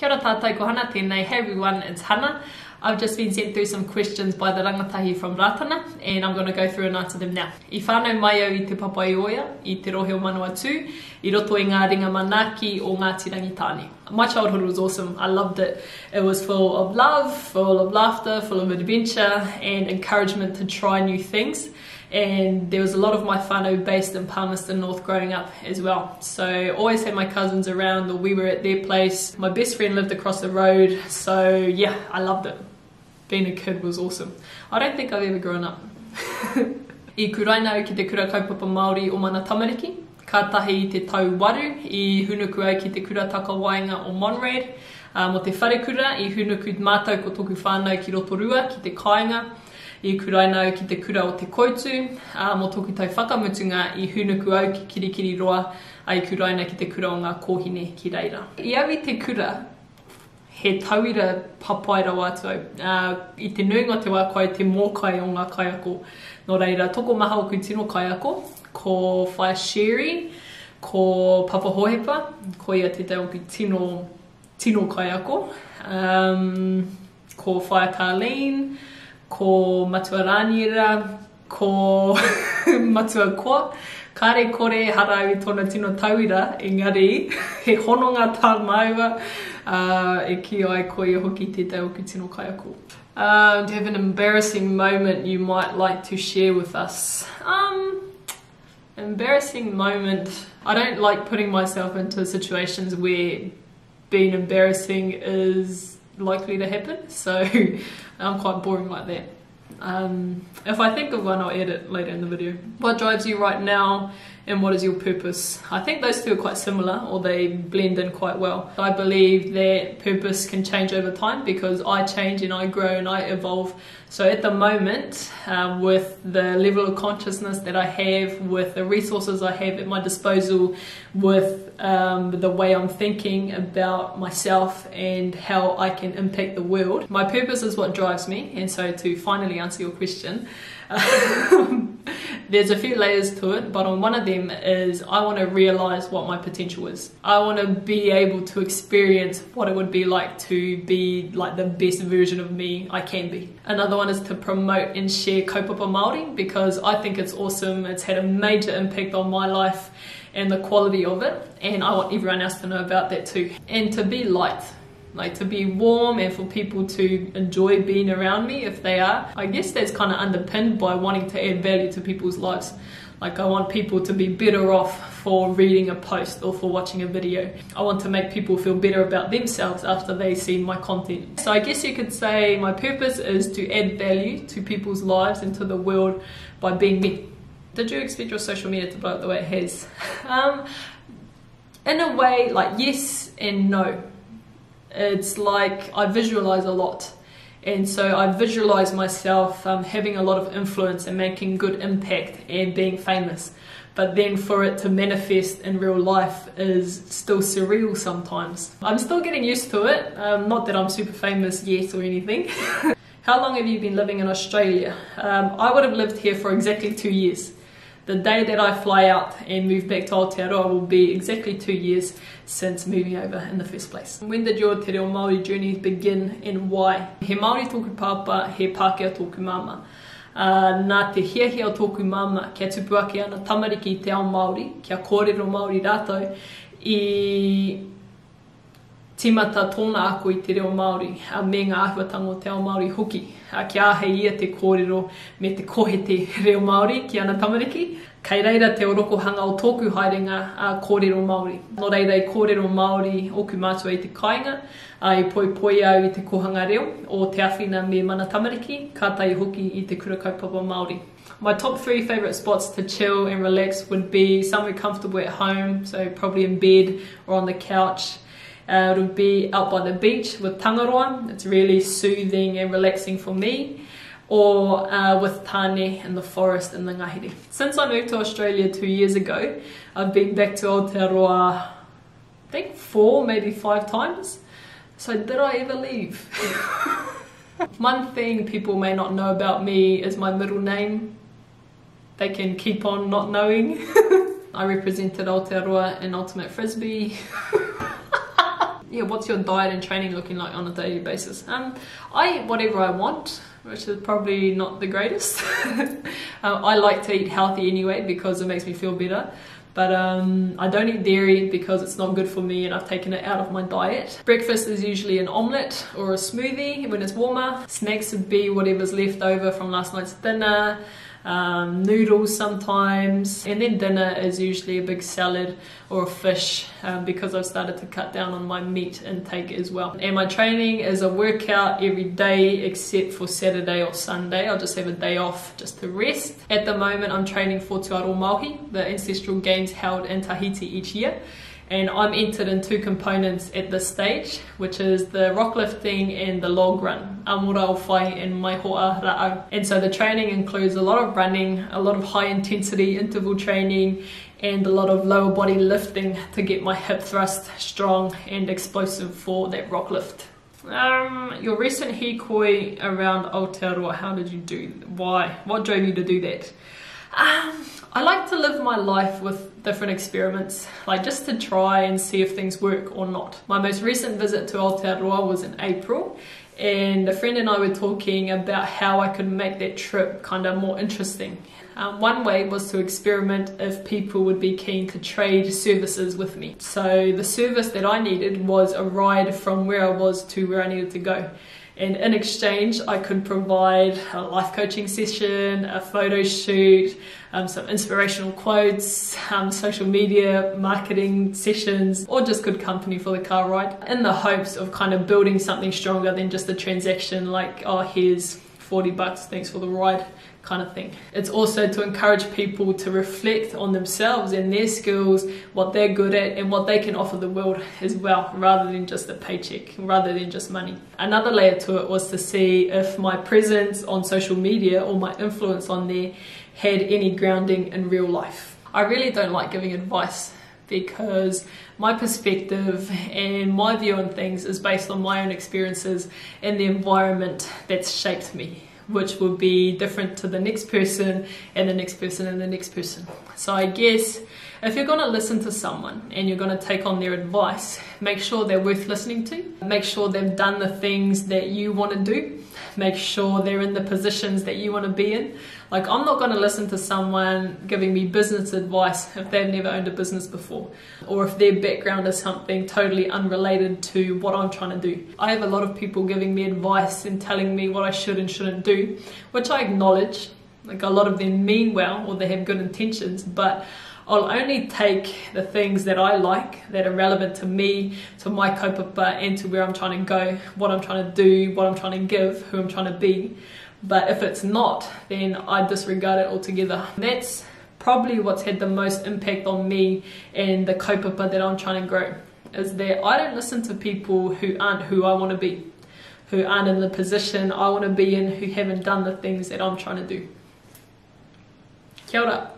Kia ora tātai ko hana tēnei. Hey everyone, it's Hannah. I've just been sent through some questions by the rangatahi from Rātana, and I'm going to go through and answer them now. I whānau mai au I te Pātai Whakautu, I te rohe o Manawatu, I roto i ngā ringa manaki o Ngāti Rangitāne. My childhood was awesome. I loved it. It was full of love, full of laughter, full of adventure and encouragement to try new things. And there was a lot of my whānau based in Palmerston North growing up as well. So always had my cousins around, or we were at their place. My best friend lived across the road, so yeah, I loved it. Being a kid was awesome. I don't think I've ever grown up. I kurainau ki te kura kaupapa Māori o mana tamariki. Ka tahi I te tau waru, I hunuku au ki te kura takawainga o Monrad. Mo te wharekura, I hunuku mātou ko toku whānau ki Rotorua, ki te kāinga. I kurainau ki te kura o te koutu, mo toku tau whakamutunga I hunuku au ki kirikiri roa, ai kurainau ki te kura o ngā kōhine ki reira. I awi te kura, he tauira papaira wātou. I te nuinga te wākai te mōkai o ngā kaiako. Nō reira, toko maha o ku tino kaiako, ko whai sherry, ko papahohepa, ko ia te tau ku tino kaiako, ko whai Carleen, ko matua rāniera, ko matua koa. Kare kore harau I tōna tino tauira, engari, he hononga tā maua, e ki ai ko ia hoki te tau ki tino kaiako. Do you have an embarrassing moment you might like to share with us? Embarrassing moment. I don't like putting myself into situations where being embarrassing is likely to happen, so I'm quite boring like that. If I think of one, I'll add it later in the video. What drives you right now and what is your purpose? I think those two are quite similar, or they blend in quite well. I believe that purpose can change over time because I change and I grow and I evolve. So at the moment, with the level of consciousness that I have, with the resources I have at my disposal, with the way I'm thinking about myself and how I can impact the world, my purpose is what drives me. And so to finally answer your question, there's a few layers to it, but on one of them is I want to realize what my potential is. I want to be able to experience what it would be like to be like the best version of me I can be. Another one is to promote and share kaupapa Māori because I think it's awesome. It's had a major impact on my life and the quality of it, and I want everyone else to know about that too. And to be light. Like to be warm and for people to enjoy being around me if they are. I guess that's kind of underpinned by wanting to add value to people's lives. Like I want people to be better off for reading a post or for watching a video. I want to make people feel better about themselves after they see my content. So I guess you could say my purpose is to add value to people's lives and to the world by being me. Did you expect your social media to blow up the way it has? In a way, like yes and no. It's like I visualize a lot, and so I visualize myself having a lot of influence and making good impact and being famous, but then for it to manifest in real life is still surreal sometimes. I'm still getting used to it, not that I'm super famous yet or anything. How long have you been living in Australia? I would have lived here for exactly 2 years. The day that I fly out and move back to Aotearoa will be exactly 2 years since moving over in the first place. When did your te reo Māori journey begin and why? He Māori tōku pāpā, he Pākehā tōku māma. Nā te hiahia o tōku māma kia tupu ake ana tamariki I te ao Māori, kia kōrero Māori rātou, I timata tōna ako I te reo Māori, me ngā āhuatanga o te ao Māori hoki. Kia ahe ia te kōrero me te kohe te reo Māori ki ana tamariki. Kei reira te orokohanga o tōku haerenga kōrero Māori. Nō reira I kōrero Māori oku mātua I te kāinga, I poi au I te kohanga reo o te awhina me mana tamariki, kātai hoki I te kura kaupapa Māori. My top 3 favourite spots to chill and relax would be somewhere comfortable at home, so probably in bed or on the couch. It would be out by the beach with tangaroa. It's really soothing and relaxing for me. Or with tāne in the forest in the ngahere. Since I moved to Australia 2 years ago, I've been back to Aotearoa, I think 4, maybe 5 times. So did I ever leave? One thing people may not know about me is my middle name. They can keep on not knowing. I represented Aotearoa in Ultimate Frisbee. yeah, what's your diet and training looking like on a daily basis? I eat whatever I want, which is probably not the greatest. I like to eat healthy anyway because it makes me feel better. But I don't eat dairy because it's not good for me and I've taken it out of my diet. Breakfast is usually an omelette or a smoothie when it's warmer. Snacks would be whatever's left over from last night's dinner. Noodles sometimes, and then dinner is usually a big salad or a fish because I've started to cut down on my meat intake as well. And my training is a workout every day except for Saturday or Sunday. I'll just have a day off just to rest. At the moment I'm training for Te Aro Māohi, the ancestral games held in Tahiti each year. And I'm entered in 2 components at this stage, which is the rock lifting and the log run, Amora o Whai and Mai Hoa Ra'au. And so the training includes a lot of running, a lot of high intensity interval training, and a lot of lower body lifting to get my hip thrust strong and explosive for that rock lift. Your recent hikoi around Aotearoa, how did you do? Why? What drove you to do that? I like to live my life with different experiments, like just to try and see if things work or not. My most recent visit to Aotearoa was in April, and a friend and I were talking about how I could make that trip kind of more interesting. One way was to experiment if people would be keen to trade services with me. So the service that I needed was a ride from where I was to where I needed to go. And in exchange, I could provide a life coaching session, a photo shoot, some inspirational quotes, social media marketing sessions, or just good company for the car ride, in the hopes of kind of building something stronger than just a transaction like, oh, here's $40, thanks for the ride, kind of thing. It's also to encourage people to reflect on themselves and their skills, what they're good at and what they can offer the world as well, rather than just a paycheck, rather than just money. Another layer to it was to see if my presence on social media or my influence on there had any grounding in real life. I really don't like giving advice because my perspective and my view on things is based on my own experiences and the environment that's shaped me, which will be different to the next person and the next person and the next person. So I guess if you're going to listen to someone and you're going to take on their advice, make sure they're worth listening to. Make sure they've done the things that you want to do. Make sure they're in the positions that you want to be in. Like, I'm not going to listen to someone giving me business advice if they've never owned a business before, or if their background is something totally unrelated to what I'm trying to do. I have a lot of people giving me advice and telling me what I should and shouldn't do, which I acknowledge. Like, a lot of them mean well, or they have good intentions, but I'll only take the things that I like, that are relevant to me, to my kaupapa, and to where I'm trying to go, what I'm trying to do, what I'm trying to give, who I'm trying to be. But if it's not, then I disregard it altogether. That's probably what's had the most impact on me and the kaupapa that I'm trying to grow, is that I don't listen to people who aren't who I want to be, who aren't in the position I want to be in, who haven't done the things that I'm trying to do. Kia ora.